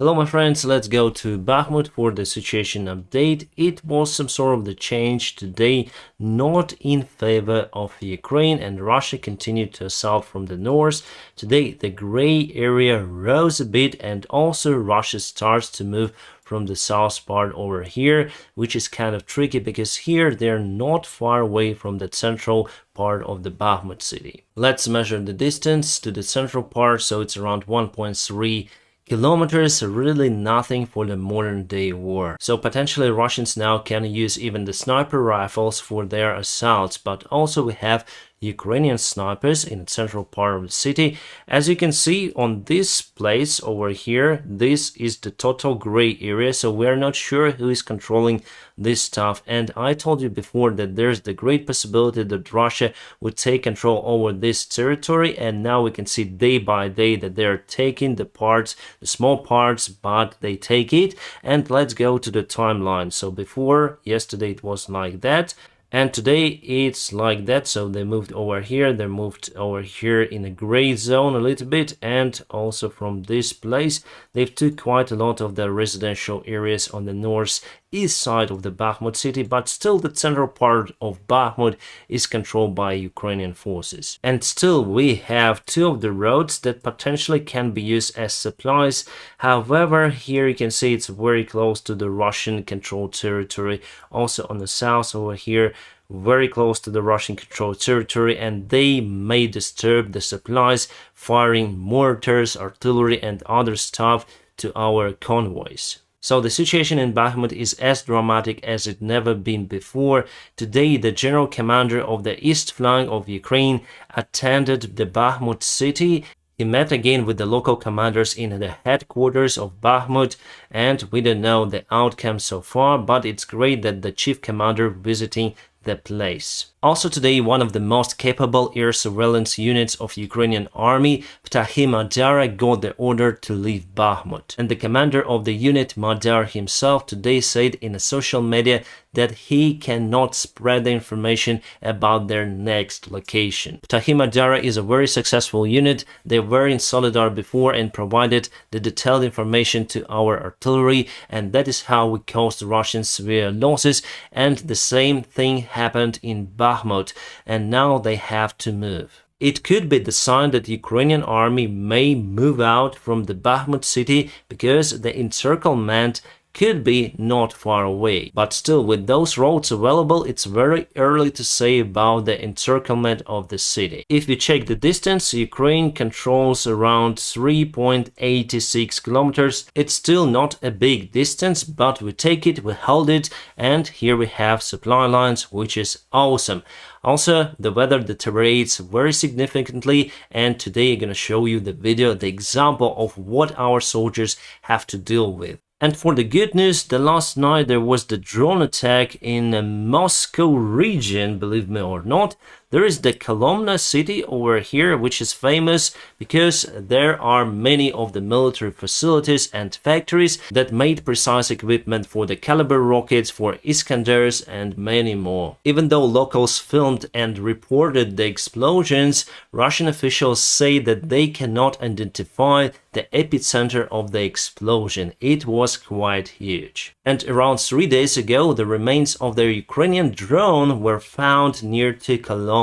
Hello my friends, let's go to Bakhmut for the situation update. It was some sort of the change today, not in favor of Ukraine, and Russia continued to assault from the north. Today the gray area rose a bit, and also Russia starts to move from the south part over here, which is kind of tricky because here they're not far away from the central part of the Bakhmut city. Let's measure the distance to the central part, so it's around 1.3 kilometers, really nothing for the modern day war. So potentially Russians now can use even the sniper rifles for their assaults, but also we have Ukrainian snipers in the central part of the city. As you can see on this place over here, this is the total gray area, so we're not sure who is controlling this stuff. And I told you before that there's the great possibility that Russia would take control over this territory, and now we can see day by day that they're taking the parts, the small parts, but they take it. And let's go to the timeline. So before, yesterday it was like that, and today it's like that. So they moved over here, they moved over here in a gray zone a little bit, and also from this place they've took quite a lot of the residential areas on the northeast side of the Bakhmut city, but still the central part of Bakhmut is controlled by Ukrainian forces. And still we have two of the roads that potentially can be used as supplies. However, here you can see it's very close to the Russian controlled territory. Also on the south over here, very close to the Russian controlled territory, and they may disturb the supplies, firing mortars, artillery and other stuff to our convoys. So the situation in Bakhmut is as dramatic as it never been before. Today the general commander of the east flank of Ukraine attended the Bakhmut city. He met again with the local commanders in the headquarters of Bakhmut, and we don't know the outcome so far, but it's great that the chief commander visiting the place. Also today, one of the most capable air surveillance units of Ukrainian army, Vladimir Madara, got the order to leave Bakhmut. And the commander of the unit, Madar himself, today said in a social media that he cannot spread the information about their next location. Vladimir Madara is a very successful unit. They were in Solidar before and provided the detailed information to our artillery, and that is how we caused the Russians severe losses. And the same thing happened in Bakhmut, and now they have to move. It could be the sign that the Ukrainian army may move out from the Bakhmut city because the encirclement could be not far away. But still, with those roads available, it's very early to say about the encirclement of the city. If we check the distance, Ukraine controls around 3.86 kilometers. It's still not a big distance, but we take it, we hold it, and here we have supply lines, which is awesome. Also, the weather deteriorates very significantly, and today I'm gonna show you the video, the example of what our soldiers have to deal with. And for the good news, the last night there was the drone attack in the Moscow region, believe me or not. There is the Kolomna city over here, which is famous because there are many of the military facilities and factories that made precise equipment for the caliber rockets, for Iskanders and many more. Even though locals filmed and reported the explosions, Russian officials say that they cannot identify the epicenter of the explosion. It was quite huge. And around 3 days ago, the remains of the Ukrainian drone were found near to Kolomna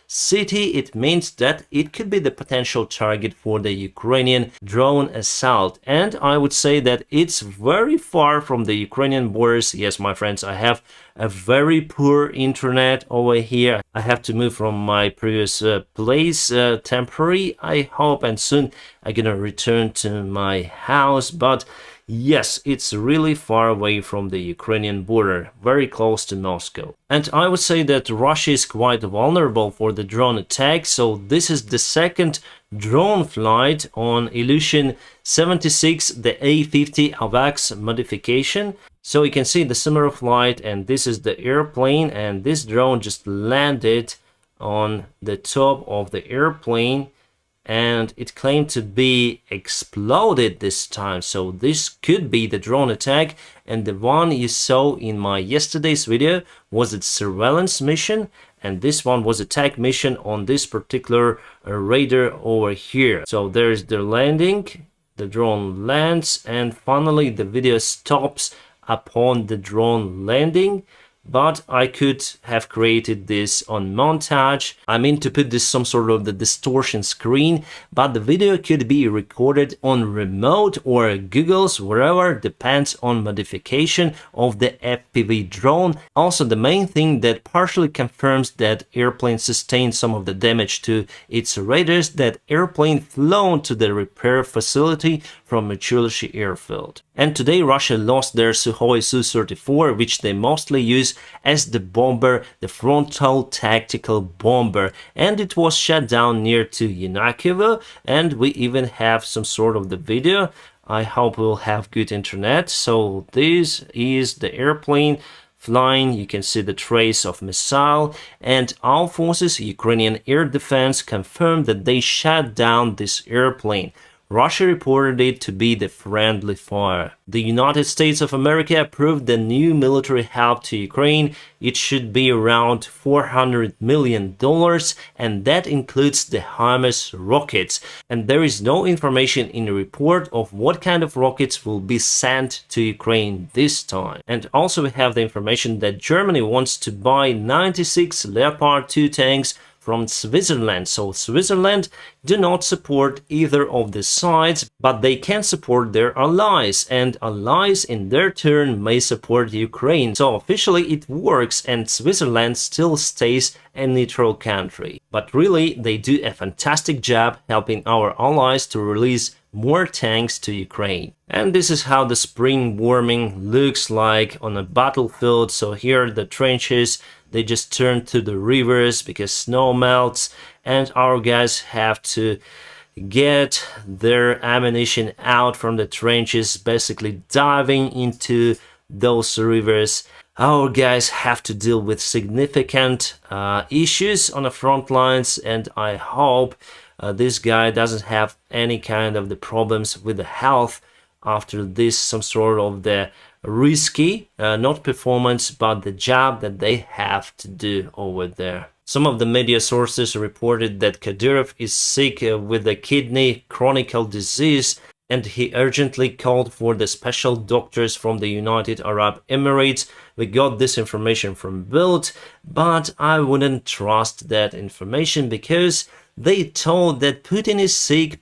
city. It means that it could be the potential target for the Ukrainian drone assault. And I would say that it's very far from the Ukrainian borders. Yes, my friends, I have a very poor internet over here. I have to move from my previous place temporary, I hope, and soon I'm gonna return to my house. But yes, it's really far away from the Ukrainian border, very close to Moscow. And I would say that Russia is quite vulnerable for the drone attack, so this is the second drone flight on Ilyushin 76, the A50 AVAX modification. So you can see the similar flight, and this is the airplane, and this drone just landed on the top of the airplane, and it claimed to be exploded this time. So this could be the drone attack, and the one you saw in my yesterday's video was a surveillance mission, and this one was attack mission on this particular radar over here. So there's the landing, The drone lands, and finally the video stops upon the drone landing. But I could have created this on montage. I mean to put this some sort of the distortion screen, but the video could be recorded on remote or Google's, wherever, depends on modification of the FPV drone. Also, the main thing that partially confirms that airplane sustained some of the damage to its radars, that airplane flown to the repair facility from Mechulshi airfield. And today Russia lost their Sukhoi Su-34, which they mostly use as the bomber, the frontal tactical bomber, and it was shot down near to Yunakovo, and we even have some sort of the video. I hope we'll have good internet. So this is the airplane flying. You can see the trace of missile, and our forces, Ukrainian air defense, confirmed that they shot down this airplane. Russia reported it to be the friendly fire. The United States of America approved the new military help to Ukraine. It should be around $400 million, and that includes the HIMARS rockets. And there is no information in the report of what kind of rockets will be sent to Ukraine this time. And also we have the information that Germany wants to buy 96 Leopard 2 tanks from Switzerland. So Switzerland do not support either of the sides, but they can support their allies, and allies in their turn may support Ukraine. So officially it works, and Switzerland still stays a neutral country. But really they do a fantastic job helping our allies to release more tanks to Ukraine. And this is how the spring warming looks like on a battlefield. So here the trenches, they just turn to the rivers because snow melts, and our guys have to get their ammunition out from the trenches, basically diving into those rivers. Our guys have to deal with significant issues on the front lines, and I hope this guy doesn't have any kind of the problems with the health after this, some sort of the risky, not performance, but the job that they have to do over there. Some of the media sources reported that Kadyrov is sick with a kidney chronic disease, and he urgently called for the special doctors from the United Arab Emirates. We got this information from Bild, but I wouldn't trust that information because they told that Putin is sick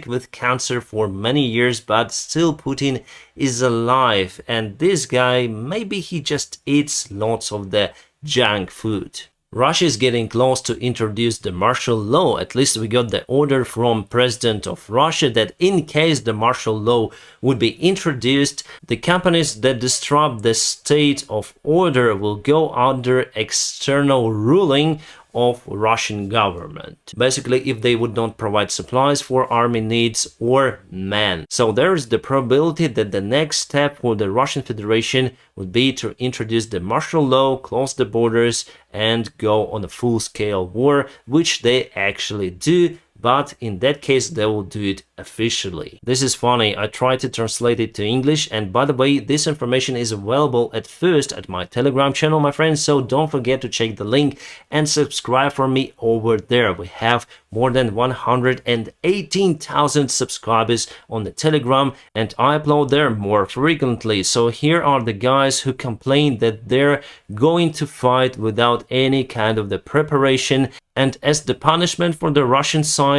with cancer for many years, but still Putin is alive, and this guy, maybe he just eats lots of the junk food. Russia is getting close to introduce the martial law. At least we got the order from President of Russia that in case the martial law would be introduced, the companies that disrupt the state of order will go under external ruling of Russian government. Basically, if they would not provide supplies for army needs or men. So there is the probability that the next step for the Russian Federation would be to introduce the martial law, close the borders, and go on a full-scale war, which they actually do. But in that case, they will do it officially. This is funny, I tried to translate it to English, and by the way, this information is available at first at my Telegram channel, my friends, so don't forget to check the link and subscribe for me over there. We have more than 118,000 subscribers on the Telegram, and I upload there more frequently. So here are the guys who complain that they're going to fight without any kind of the preparation, and as the punishment for the Russian side,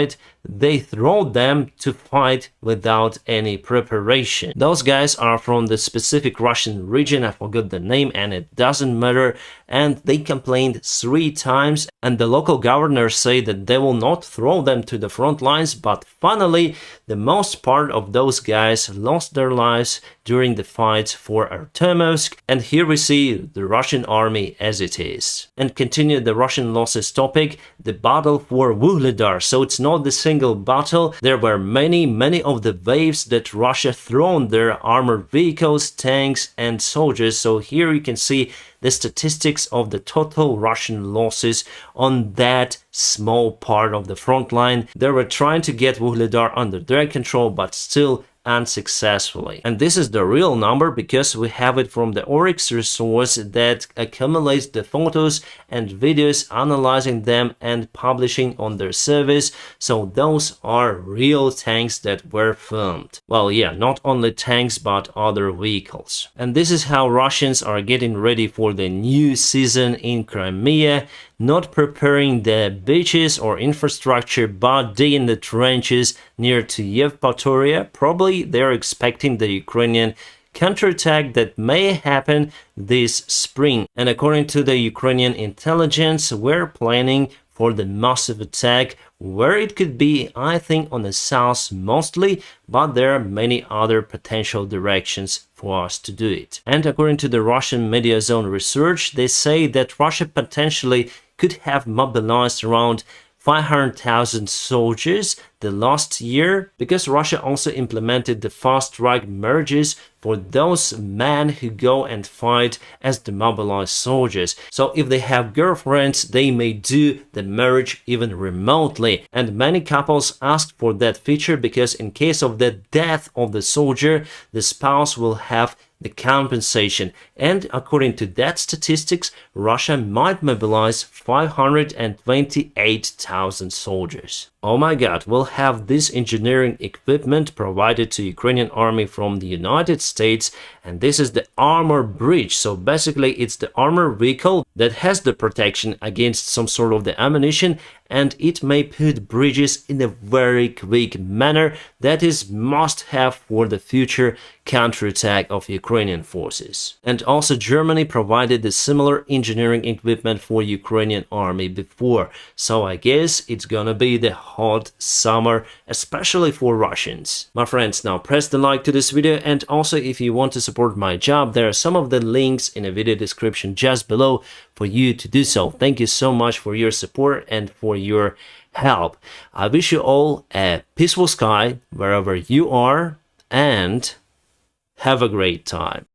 they throw them to fight without any preparation. Those guys are from the specific Russian region, I forgot the name and it doesn't matter, and they complained 3 times, and the local governors say that they will not throw them to the front lines, but finally the most part of those guys lost their lives during the fights for Artemovsk, and here we see the Russian army as it is. And continue the Russian losses topic, the battle for Vuhledar. So it's not the single battle, there were many of the waves that Russia thrown their armored vehicles, tanks and soldiers. So here you can see the statistics of the total Russian losses on that small part of the front line. They were trying to get Vuhledar under their control, but still unsuccessfully. And this is the real number because we have it from the Oryx resource that accumulates the photos and videos, analyzing them and publishing on their service. So those are real tanks that were filmed. Well, yeah, not only tanks but other vehicles. And this is how Russians are getting ready for the new season in Crimea, not preparing the beaches or infrastructure but digging the trenches near to Yevpatoria. Probably they're expecting the Ukrainian counterattack that may happen this spring. And according to the Ukrainian intelligence, we're planning for the massive attack, where it could be, I think, on the south mostly, but there are many other potential directions for us to do it. And according to the Russian media zone research, they say that Russia potentially could have mobilized around 500,000 soldiers the last year, because Russia also implemented the fast-track marriages for those men who go and fight as the mobilized soldiers. So if they have girlfriends, they may do the marriage even remotely. And many couples asked for that feature because in case of the death of the soldier, the spouse will have the compensation. And according to that statistics, Russia might mobilize 528,000 soldiers. Oh my god, we'll have this engineering equipment provided to Ukrainian army from the United States, and this is the armor bridge. So basically it's the armor vehicle that has the protection against some sort of the ammunition, and it may put bridges in a very quick manner that is must have for the future counterattack of Ukrainian forces. And also Germany provided the similar engineering equipment for Ukrainian army before, so I guess it's gonna be the hot summer, especially for Russians. My friends, now press the like to this video, and also if you want to support my job, there are some of the links in the video description just below for you to do so. Thank you so much for your support and for your help. I wish you all a peaceful sky wherever you are, and have a great time.